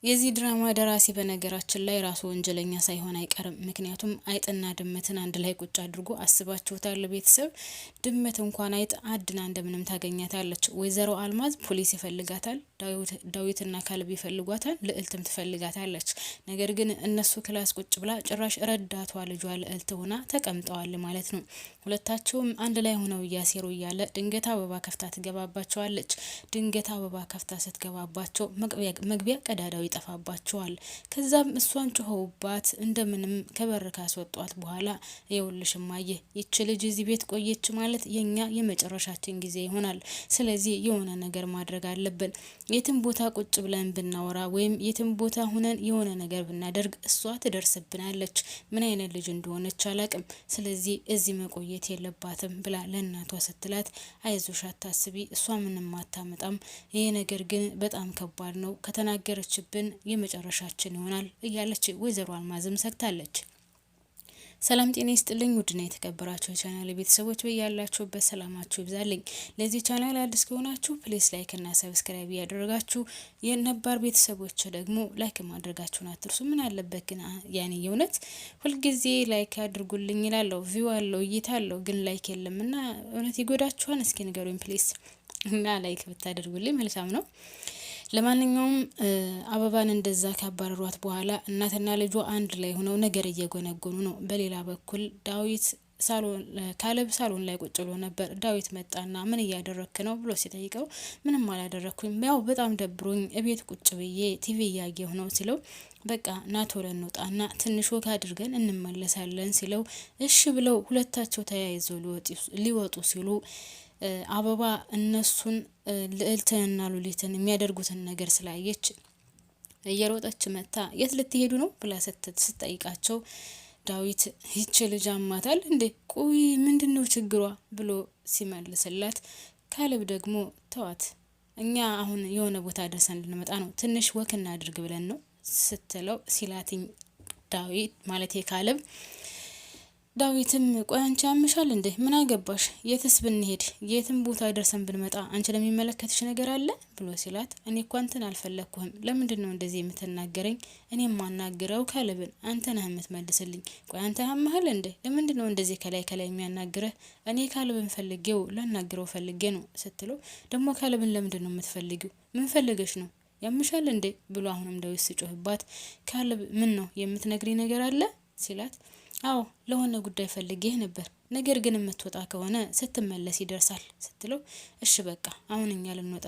የዚህ ድራማ ደራሲ በነገራችን ላይ ራሱ ወንጀለኛ ሳይሆን አይቀርም። ምክንያቱም አይጥና ድመትን አንድ ላይ ቁጭ አድርጎ አስባችሁታል? ቤተሰብ ድመት እንኳን አይጥ አድና እንደምንም ታገኛታለች። ወይዘሮ አልማዝ ፖሊስ ይፈልጋታል፣ ዳዊትና ካሌብ ይፈልጓታል፣ ልዕልትም ትፈልጋታለች። ነገር ግን እነሱ ክላስ ቁጭ ብላ ጭራሽ ረዳቷ ልጇ ልዕልት ሆና ተቀምጠዋል ማለት ነው። ሁለታቸውም አንድ ላይ ሆነው እያሴሩ እያለ ድንገት አበባ ከፍታ ትገባባቸዋለች። ድንገት አበባ ከፍታ ስትገባባቸው መግቢያ ቀዳዳው ይጠፋባቸዋል። ከዛም እሷን ጮኸውባት እንደምንም ከበር ካስወጧት በኋላ ይኸውልሽ እማዬ ይች ልጅ እዚህ ቤት ቆየች ማለት የኛ የመጨረሻችን ጊዜ ይሆናል። ስለዚህ የሆነ ነገር ማድረግ አለብን። የትም ቦታ ቁጭ ብለን ብናወራ ወይም የትም ቦታ ሁነን የሆነ ነገር ብናደርግ እሷ ትደርስብናለች። ምን አይነት ልጅ እንደሆነች አላቅም። ስለዚህ እዚህ መቆየት የለባትም ብላ ለእናቷ ስትላት አይዞሽ አታስቢ፣ እሷ ምንም አታመጣም። ይሄ ነገር ግን በጣም ከባድ ነው፣ ከተናገረችብን የመጨረሻችን ይሆናል እያለች ወይዘሮ አልማዝም ሰግታለች። ሰላም ጤና ይስጥልኝ ውድና የተከበራችሁ ቻናል ቤተሰቦች በያላችሁበት ሰላማችሁ ይብዛልኝ። ለዚህ ቻናል አዲስ ከሆናችሁ ፕሊስ ላይክ እና ሰብስክራይብ ያደረጋችሁ የነባር ቤተሰቦች ደግሞ ላይክ ማድረጋችሁን አትርሱ። ምን አለበት ግን ያኔ የእውነት ሁልጊዜ ላይክ አድርጉልኝ ይላለው፣ ቪው አለው፣ እይታ አለው፣ ግን ላይክ የለምና እውነት ይጎዳችኋል? እስኪ ንገሩኝ ፕሊስ እና ላይክ ብታደርጉልኝ መልካም ነው። ለማንኛውም አበባን እንደዛ ካባረሯት በኋላ እናትና ልጇ አንድ ላይ ሆነው ነገር እየጎነጎኑ ነው። በሌላ በኩል ዳዊት ካሌብ ሳሎን ላይ ቁጭ ብሎ ነበር። ዳዊት መጣና ምን እያደረክ ነው ብሎ ሲጠይቀው ምንም አላደረኩኝ፣ ያው በጣም ደብሮኝ እቤት ቁጭ ብዬ ቲቪ እያየሁ ነው ሲለው በቃ ና ቶሎ እንውጣና ትንሽ ወግ አድርገን እንመለሳለን ሲለው እሺ ብለው ሁለታቸው ተያይዘው ሊወጡ ሲሉ አበባ እነሱን ልዕልትንና ሉሊትን የሚያደርጉትን ነገር ስላየች እየሮጠች መታ የት ልትሄዱ ነው ብላ ስትጠይቃቸው ዳዊት ይች ልጅ አማታል እንዴ? ቆይ ምንድነው ችግሯ ብሎ ሲመልስላት ካሌብ ደግሞ ተዋት፣ እኛ አሁን የሆነ ቦታ ደርሰን ልንመጣ ነው፣ ትንሽ ወክ እናድርግ ብለን ነው ስትለው ሲላትኝ ዳዊት ማለት ካሌብ ዳዊትም ቆይ አንቺ ያምሻል እንዴ? ምን አገባሽ? የትስ ብንሄድ የትም ቦታ ደርሰን ብንመጣ አንቺ ለሚመለከትሽ ነገር አለ ብሎ ሲላት እኔ እኮ አንተን አልፈለኩህም፣ ለምንድን ነው እንደዚህ የምትናገረኝ? እኔ ማናግረው ካሌብን፣ አንተ ነህ የምትመልስልኝ። ቆይ አንተ ያምሃል እንዴ? ለምንድን ነው እንደዚህ ከላይ የሚያናግረህ? እኔ ካሌብን ፈልጌው ላናግረው ፈልጌ ነው ስትለው ደግሞ ካሌብን ለምንድን ነው የምትፈልጊው? ምን ፈልገሽ ነው? ያምሻል እንዴ ብሎ አሁንም ዳዊት ሲጮህባት ካሌብ ምን ነው የምትነግሪ ነገር አለ ሲላት አዎ ለሆነ ጉዳይ ፈልጌህ ነበር፣ ነገር ግን የምትወጣ ከሆነ ስትመለስ ይደርሳል ስትለው እሺ በቃ አሁን እኛ ልንወጣ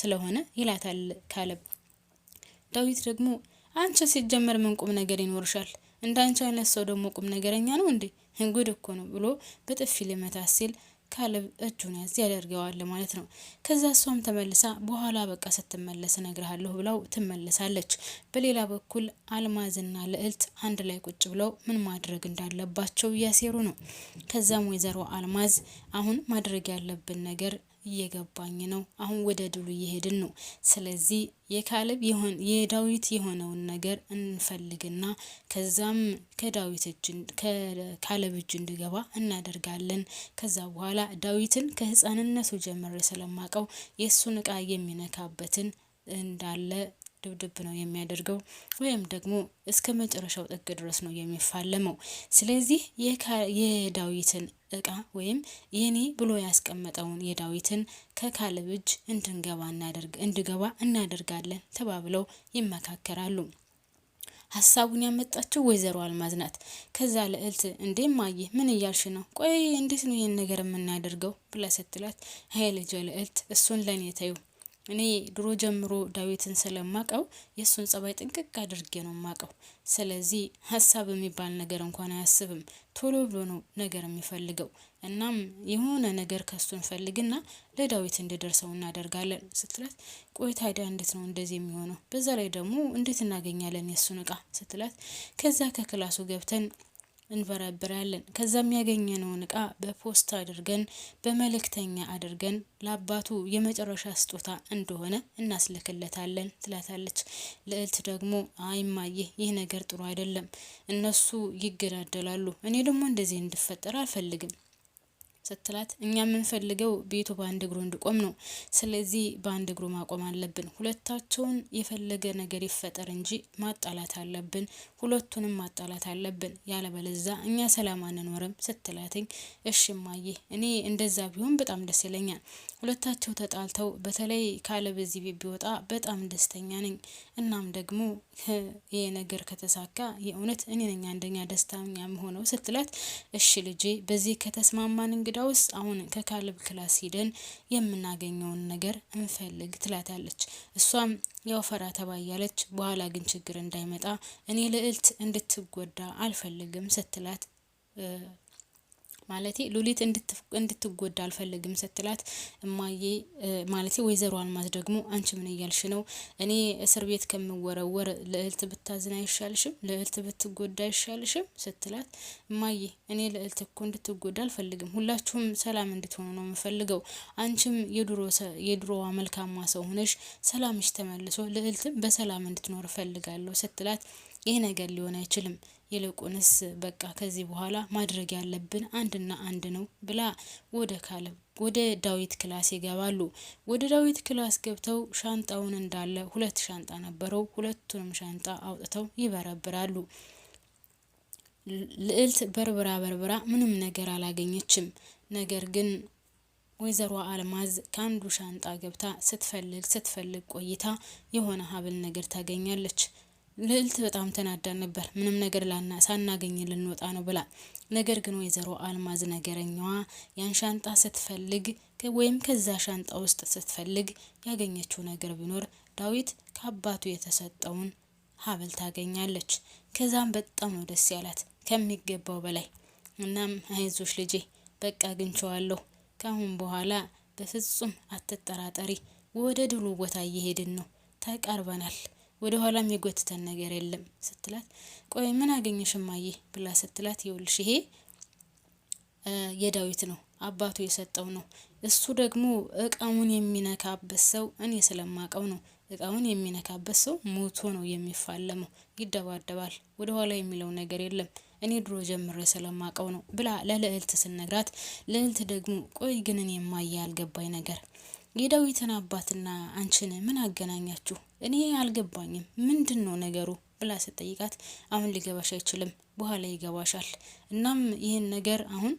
ስለሆነ ይላታል ካሌብ። ዳዊት ደግሞ አንቺ ሲጀመር ምን ቁም ነገር ይኖርሻል? እንዳንቺ አይነት ሰው ደግሞ ቁም ነገረኛ ነው እንዴ? ጉድ እኮ ነው ብሎ በጥፊ ሊመታት ሲል ካሌብ እጁን ያዝ ያደርገዋል ማለት ነው። ከዛ እሷም ተመልሳ በኋላ በቃ ስትመለስ እነግርሃለሁ ብለው ትመለሳለች። በሌላ በኩል አልማዝና ልዕልት አንድ ላይ ቁጭ ብለው ምን ማድረግ እንዳለባቸው እያሴሩ ነው። ከዛም ወይዘሮ አልማዝ አሁን ማድረግ ያለብን ነገር እየገባኝ ነው፣ አሁን ወደ ድሉ እየሄድን ነው። ስለዚህ የካሌብ የዳዊት የሆነውን ነገር እንፈልግና ከዛም ከካሌብ እጅ እንዲገባ እናደርጋለን። ከዛ በኋላ ዳዊትን ከህፃንነቱ ጀምሬ ስለማቀው የሱን እቃ የሚነካበትን እንዳለ ድብድብ ነው የሚያደርገው፣ ወይም ደግሞ እስከ መጨረሻው ጥግ ድረስ ነው የሚፋለመው። ስለዚህ የዳዊትን እቃ ወይም የኔ ብሎ ያስቀመጠውን የዳዊትን ከካሌብ እጅ እንድገባ እናደርጋለን ተባብለው ይመካከራሉ። ሀሳቡን ያመጣችው ወይዘሮ አልማዝ ናት። ከዛ ልዕልት እንዴ እማዬ ምን እያልሽ ነው? ቆይ እንዴት ነው ይሄን ነገር የምናደርገው ብላ ስትላት አይ ልጅ ልዕልት እሱን ለኔ ተይው፣ እኔ ድሮ ጀምሮ ዳዊትን ስለማቀው የሱን ጸባይ ጥንቅቅ አድርጌ ነው ማቀው። ስለዚህ ሀሳብ የሚባል ነገር እንኳን አያስብም፣ ቶሎ ብሎ ነው ነገር የሚፈልገው። እናም የሆነ ነገር ከሱ እንፈልግና ለዳዊት እንዲደርሰው እናደርጋለን ስትላት ቆይ ታዲያ እንዴት ነው እንደዚህ የሚሆነው? በዛ ላይ ደግሞ እንዴት እናገኛለን የሱን እቃ ስትላት ከዛ ከክላሱ ገብተን እንበረብራለን። ከዛም ያገኘነውን እቃ በፖስታ አድርገን በመልእክተኛ አድርገን ለአባቱ የመጨረሻ ስጦታ እንደሆነ እናስልክለታለን ትላታለች። ልዕልት ደግሞ አይማዬ ይህ ነገር ጥሩ አይደለም፣ እነሱ ይገዳደላሉ፣ እኔ ደግሞ እንደዚህ እንድፈጠር አልፈልግም። ስትላት እኛ የምንፈልገው ቤቱ በአንድ እግሩ እንዲቆም ነው። ስለዚህ በአንድ እግሩ ማቆም አለብን። ሁለታቸውን የፈለገ ነገር ይፈጠር እንጂ ማጣላት አለብን። ሁለቱንም ማጣላት አለብን። ያለበለዛ እኛ ሰላም አንኖርም ስትላትኝ እሺ እማዬ እኔ እንደዛ ቢሆን በጣም ደስ ይለኛል። ሁለታቸው ተጣልተው በተለይ ካለ በዚህ ቤት ቢወጣ በጣም ደስተኛ ነኝ። እናም ደግሞ ይሄ ነገር ከተሳካ የእውነት እኔ ነኝ አንደኛ ደስተኛ የምሆነው ስትላት እሺ ልጄ በዚህ ከተስማማን እንግዳውስ አሁን ከካለብ ክላስ ሂደን የምናገኘውን ነገር እንፈልግ ትላታለች። እሷም ያው ፈራ ተባያለች። በኋላ ግን ችግር እንዳይመጣ እኔ ልዕልት እንድትጎዳ አልፈልግም ስትላት ማለቴ ሉሊት እንድትጎዳ አልፈልግም ስትላት እማዬ ማለቴ ወይዘሮ አልማዝ ደግሞ አንቺ ምን እያልሽ ነው? እኔ እስር ቤት ከምወረወር ልዕልት ብታዝን አይሻልሽም? ልዕልት ብትጎዳ አይሻልሽም? ስትላት እማዬ እኔ ልዕልት እኮ እንድትጎዳ አልፈልግም። ሁላችሁም ሰላም እንድትሆኑ ነው የምፈልገው። አንቺም የድሮዋ መልካማ ሰው ሆነሽ ሰላምሽ ተመልሶ ልዕልትም በሰላም እንድትኖር እፈልጋለሁ ስትላት ይሄ ነገር ሊሆን አይችልም። ይልቁንስ በቃ ከዚህ በኋላ ማድረግ ያለብን አንድና አንድ ነው ብላ ወደ ዳዊት ክላስ ይገባሉ። ወደ ዳዊት ክላስ ገብተው ሻንጣውን እንዳለ 2 ሻንጣ ነበረው። ሁለቱንም ሻንጣ አውጥተው ይበረብራሉ። ልዕልት በርብራ ምንም ነገር አላገኘችም። ነገር ግን ወይዘሮ አልማዝ ከአንዱ ሻንጣ ገብታ ስትፈልግ ቆይታ የሆነ ሀብል ነገር ታገኛለች። ልዕልት በጣም ተናዳ ነበር። ምንም ነገር ሳናገኝ ልንወጣ ነው ብላ። ነገር ግን ወይዘሮ አልማዝ ነገረኛዋ ያን ሻንጣ ስትፈልግ ወይም ከዛ ሻንጣ ውስጥ ስትፈልግ ያገኘችው ነገር ቢኖር ዳዊት ከአባቱ የተሰጠውን ሀብል ታገኛለች። ከዛም በጣም ነው ደስ ያላት ከሚገባው በላይ። እናም አይዞሽ ልጄ በቃ አግኝቼዋለሁ። ካሁን በኋላ በፍጹም አትጠራጠሪ። ወደ ድሉ ቦታ እየሄድን ነው። ተቃርበናል። ወደ ኋላም የጎተተን ነገር የለም ስትላት ቆይ ምን አገኘሽ እማዬ ብላ ስትላት ይኸውልሽ ይሄ የዳዊት ነው፣ አባቱ የሰጠው ነው። እሱ ደግሞ እቃውን የሚነካበት ሰው እኔ ስለማቀው ነው። እቃውን የሚነካበት ሰው ሞቶ ነው የሚፋለመው፣ ይደባደባል። ወደ ኋላ የሚለው ነገር የለም። እኔ ድሮ ጀምሬ ስለማቀው ነው ብላ ለልዕልት ስነግራት፣ ልዕልት ደግሞ ቆይ ግን እኔ እማዬ ያልገባኝ ነገር የዳዊትን አባትና አንቺን ምን አገናኛችሁ? እኔ አልገባኝም። ምንድነው ነገሩ ብላ ስትጠይቃት አሁን ሊገባሽ አይችልም፣ በኋላ ይገባሻል። እናም ይህን ነገር አሁን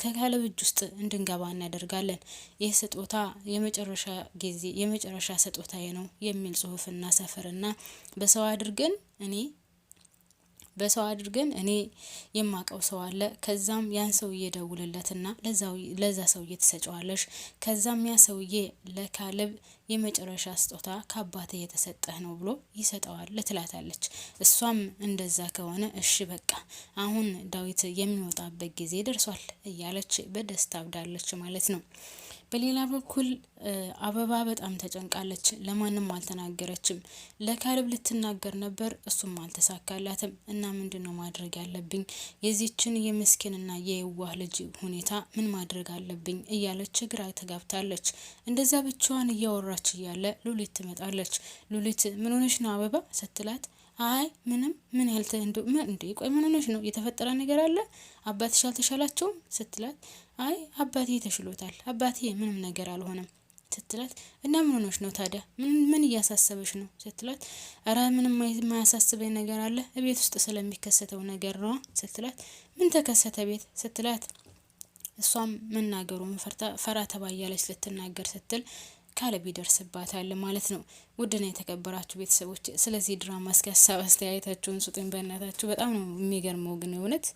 ከካለብ እጅ ውስጥ እንድንገባ እናደርጋለን። ይህ ስጦታ የመጨረሻ ስጦታዬ ነው የሚል ጽሑፍና ሰፈርና በሰው አድርገን እኔ የማቀው ሰው አለ። ከዛም ያን ሰውዬ ደውልለትና ለዛ ሰውዬ ትሰጪዋለሽ። ከዛም ያ ሰውዬ ለካለብ የመጨረሻ ስጦታ ከአባቴ የተሰጠህ ነው ብሎ ይሰጠዋል ትላታለች። እሷም እንደዛ ከሆነ እሺ በቃ አሁን ዳዊት የሚወጣበት ጊዜ ደርሷል እያለች በደስታ አብዳለች ማለት ነው። በሌላ በኩል አበባ በጣም ተጨንቃለች። ለማንም አልተናገረችም። ለካለብ ልትናገር ነበር፣ እሱም አልተሳካላትም። እና ምንድነው ማድረግ ያለብኝ? የዚችን የምስኪንና የዋህ ልጅ ሁኔታ ምን ማድረግ አለብኝ እያለች ግራ ተጋብታለች። እንደዛ ብቻዋን እያወራች እያለ ሉሊት ትመጣለች። ሉሊት ምን ሆነሽ ነው አበባ ስትላት አይ ምንም ምን ያልተ እንዴ ቆይ ምን ሆነሽ ነው? የተፈጠረ ነገር አለ? አባትሽ አልተሻላቸውም ስትላት አይ አባቴ ተሽሎታል፣ አባቴ ምንም ነገር አልሆነም ስትላት እና ምን ሆነሽ ነው ታዲያ? ምን እያሳሰበሽ ነው ስትላት አረ ምንም የማያሳስበኝ ነገር አለ ቤት ውስጥ ስለሚከሰተው ነገር ነው ስትላት ምን ተከሰተ ቤት ስትላት እሷም መናገሩን ፈራ ተባያለች ልትናገር ስትል ካለብ ይደርስባታል ማለት ነው። ውድና የተከበራችሁ ቤተሰቦች ስለዚህ ድራማ እስኪ ሀሳብ አስተያየታችሁን ስጡኝ በእናታችሁ። በጣም ነው የሚገርመው ግን እውነት